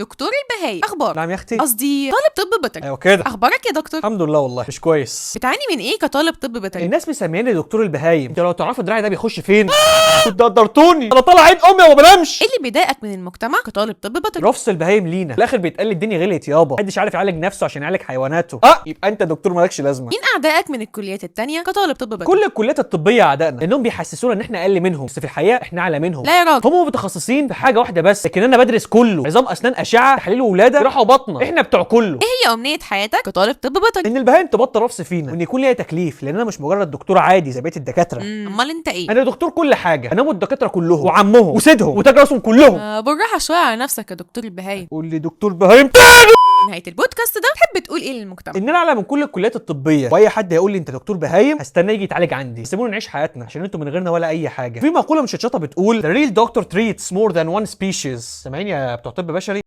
دكتور البهايم، اخبار؟ نعم يا اختي. قصدي طالب طب بيطري. ايوه كده. اخبارك يا دكتور؟ الحمد لله والله مش كويس. بتعاني من ايه كطالب طب بيطري؟ الناس مسمياني دكتور البهايم. انت لو تعرفوا دراعي ده بيخش فين كنت قدرتوني. انا طالع عين امي وما بنامش. ايه اللي بيضايقك من المجتمع كطالب طب بيطري؟ رفض البهايم لينا في الاخر بيتقال لي الدنيا غليت يابا، محدش عارف يعالج نفسه عشان يعالج حيواناته. يبقى انت دكتور مالكش لازمه. مين اعدائك من الكليات التانية كطالب طب بيطري؟ كل الكليات الطبيه اعدائنا لانهم بيحسسونا ان احنا اقل منهم، بس في الحقيقه احنا اعلى منهم. لا يا راجل. هم متخصصين في حاجه واحده بس، لكن انا بدرس كله. نظام اسنان، اشعه، تحليل ولاده، جراحه وبطنه، احنا بتوع كله. ايه هي امنية حياتك كطالب طب بيطري؟ ان البهايم تبطل رفض فينا وان يكون ليا تكليف، لان انا مش مجرد دكتور عادي زي بقيه الدكاتره. امال انت ايه؟ انا دكتور كل حاجه، انام الدكاتره كلهم وعمهم وسيدهم وتاج راسهم كلهم. بالراحة شوية على نفسك يا دكتور البهايم. قول لي دكتور بهايم. نهاية البودكاست ده تحب تقول ايه للمجتمع؟ ان انا اعلى من كل الكليات الطبيه، واي حد هيقول لي انت دكتور بهايم هستناه يجي يتعالج عندي. سيبونا نعيش حياتنا عشان انتوا من غيرنا ولا اي حاجه. في مقوله مش هتشطه بتقول the real doctor treats more than one species. سامعين يا بتوع طب بشري؟